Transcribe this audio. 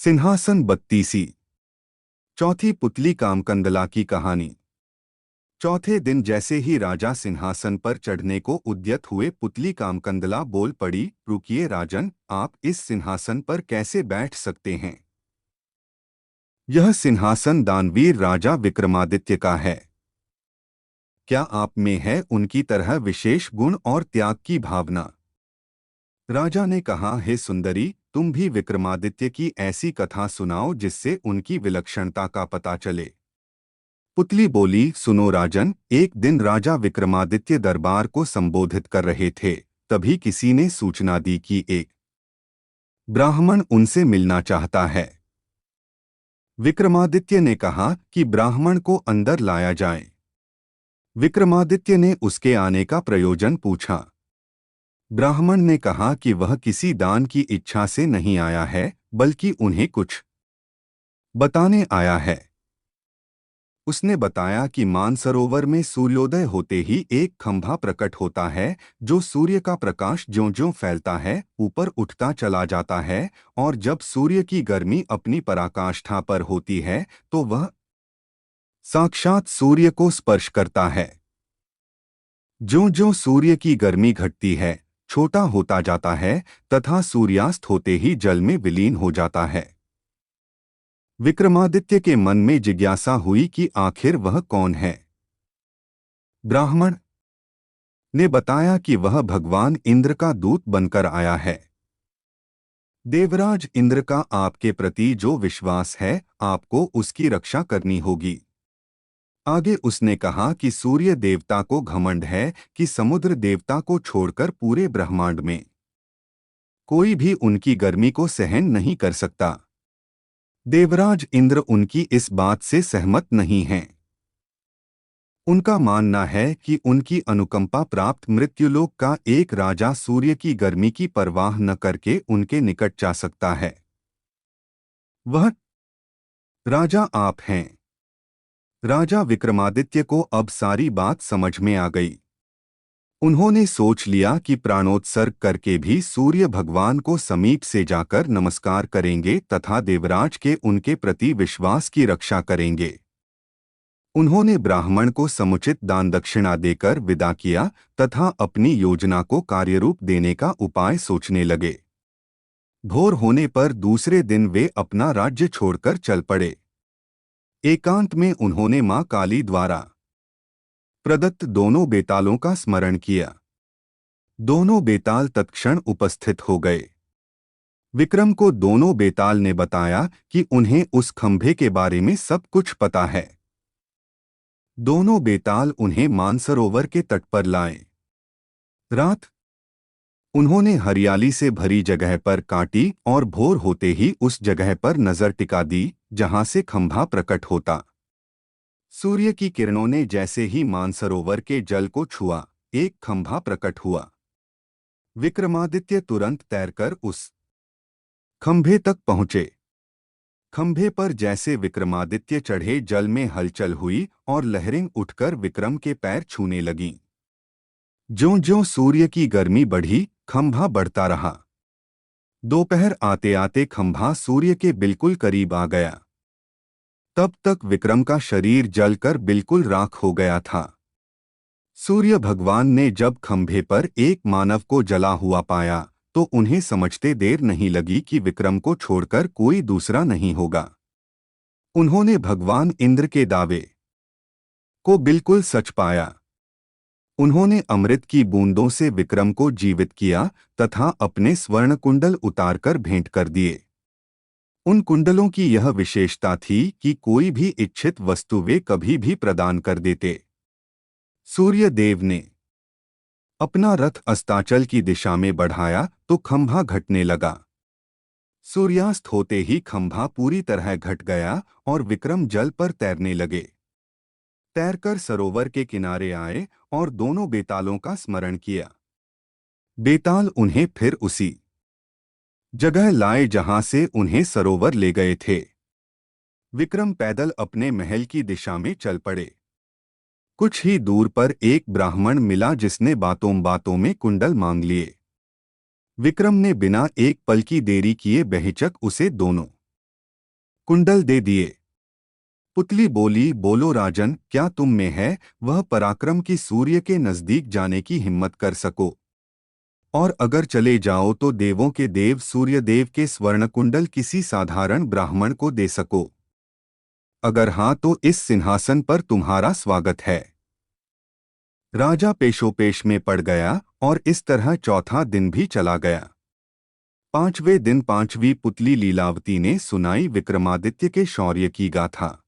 सिंहासन बत्तीसी। चौथी पुतली कामकंदला की कहानी। चौथे दिन जैसे ही राजा सिंहासन पर चढ़ने को उद्यत हुए, पुतली कामकंदला बोल पड़ी, रुकिए राजन, आप इस सिंहासन पर कैसे बैठ सकते हैं? यह सिंहासन दानवीर राजा विक्रमादित्य का है। क्या आप में है उनकी तरह विशेष गुण और त्याग की भावना? राजा ने कहा, हे सुंदरी, तुम भी विक्रमादित्य की ऐसी कथा सुनाओ जिससे उनकी विलक्षणता का पता चले। पुतली बोली, सुनो राजन, एक दिन राजा विक्रमादित्य दरबार को संबोधित कर रहे थे, तभी किसी ने सूचना दी कि एक ब्राह्मण उनसे मिलना चाहता है। विक्रमादित्य ने कहा कि ब्राह्मण को अंदर लाया जाए। विक्रमादित्य ने उसके आने का प्रयोजन पूछा। ब्राह्मण ने कहा कि वह किसी दान की इच्छा से नहीं आया है, बल्कि उन्हें कुछ बताने आया है। उसने बताया कि मानसरोवर में सूर्योदय होते ही एक खंभा प्रकट होता है, जो सूर्य का प्रकाश ज्यों-ज्यों फैलता है ऊपर उठता चला जाता है, और जब सूर्य की गर्मी अपनी पराकाष्ठा पर होती है तो वह साक्षात सूर्य को स्पर्श करता है। ज्यों-ज्यों सूर्य की गर्मी घटती है, छोटा होता जाता है तथा सूर्यास्त होते ही जल में विलीन हो जाता है। विक्रमादित्य के मन में जिज्ञासा हुई कि आखिर वह कौन है। ब्राह्मण ने बताया कि वह भगवान इंद्र का दूत बनकर आया है। देवराज इंद्र का आपके प्रति जो विश्वास है, आपको उसकी रक्षा करनी होगी। आगे उसने कहा कि सूर्य देवता को घमंड है कि समुद्र देवता को छोड़कर पूरे ब्रह्मांड में कोई भी उनकी गर्मी को सहन नहीं कर सकता। देवराज इंद्र उनकी इस बात से सहमत नहीं हैं। उनका मानना है कि उनकी अनुकंपा प्राप्त मृत्युलोक का एक राजा सूर्य की गर्मी की परवाह न करके उनके निकट जा सकता है। वह राजा आप हैं। राजा विक्रमादित्य को अब सारी बात समझ में आ गई। उन्होंने सोच लिया कि प्राणोत्सर्ग करके भी सूर्य भगवान को समीप से जाकर नमस्कार करेंगे तथा देवराज के उनके प्रति विश्वास की रक्षा करेंगे। उन्होंने ब्राह्मण को समुचित दान दक्षिणा देकर विदा किया तथा अपनी योजना को कार्यरूप देने का उपाय सोचने लगे। भोर होने पर दूसरे दिन वे अपना राज्य छोड़कर चल पड़े। एकांत में उन्होंने मां काली द्वारा प्रदत्त दोनों बेतालों का स्मरण किया। दोनों बेताल तत्क्षण उपस्थित हो गए। विक्रम को दोनों बेताल ने बताया कि उन्हें उस खंभे के बारे में सब कुछ पता है। दोनों बेताल उन्हें मानसरोवर के तट पर लाए। रात उन्होंने हरियाली से भरी जगह पर काटी और भोर होते ही उस जगह पर नजर टिका दी जहां से खंभा प्रकट होता। सूर्य की किरणों ने जैसे ही मानसरोवर के जल को छुआ, एक खंभा प्रकट हुआ। विक्रमादित्य तुरंत तैरकर उस खंभे तक पहुंचे। खंभे पर जैसे विक्रमादित्य चढ़े, जल में हलचल हुई और लहरें उठकर विक्रम के पैर छूने लगीं। ज्यों-ज्यों सूर्य की गर्मी बढ़ी, खंभा बढ़ता रहा। दोपहर आते आते खंभा सूर्य के बिल्कुल करीब आ गया। तब तक विक्रम का शरीर जलकर बिल्कुल राख हो गया था। सूर्य भगवान ने जब खंभे पर एक मानव को जला हुआ पाया तो उन्हें समझते देर नहीं लगी कि विक्रम को छोड़कर कोई दूसरा नहीं होगा। उन्होंने भगवान इंद्र के दावे को बिल्कुल सच पाया। उन्होंने अमृत की बूंदों से विक्रम को जीवित किया तथा अपने स्वर्ण कुंडल उतारकर भेंट कर दिए। उन कुंडलों की यह विशेषता थी कि कोई भी इच्छित वस्तु वे कभी भी प्रदान कर देते। सूर्य देव ने अपना रथ अस्ताचल की दिशा में बढ़ाया तो खंभा घटने लगा। सूर्यास्त होते ही खंभा पूरी तरह घट गया और विक्रम जल पर तैरने लगे। तैरकर सरोवर के किनारे आए और दोनों बेतालों का स्मरण किया। बेताल उन्हें फिर उसी जगह लाए जहां से उन्हें सरोवर ले गए थे। विक्रम पैदल अपने महल की दिशा में चल पड़े। कुछ ही दूर पर एक ब्राह्मण मिला जिसने बातों बातों में कुंडल मांग लिए। विक्रम ने बिना एक पल की देरी किए बेहिचक उसे दोनों कुंडल दे दिए। पुतली बोली, बोलो राजन, क्या तुम में है वह पराक्रम की सूर्य के नजदीक जाने की हिम्मत कर सको, और अगर चले जाओ तो देवों के देव सूर्यदेव के स्वर्ण कुंडल किसी साधारण ब्राह्मण को दे सको? अगर हाँ तो इस सिंहासन पर तुम्हारा स्वागत है। राजा पेशोपेश में पड़ गया और इस तरह चौथा दिन भी चला गया। पांचवें दिन पांचवी पुतली लीलावती ने सुनाई विक्रमादित्य के शौर्य की गाथा।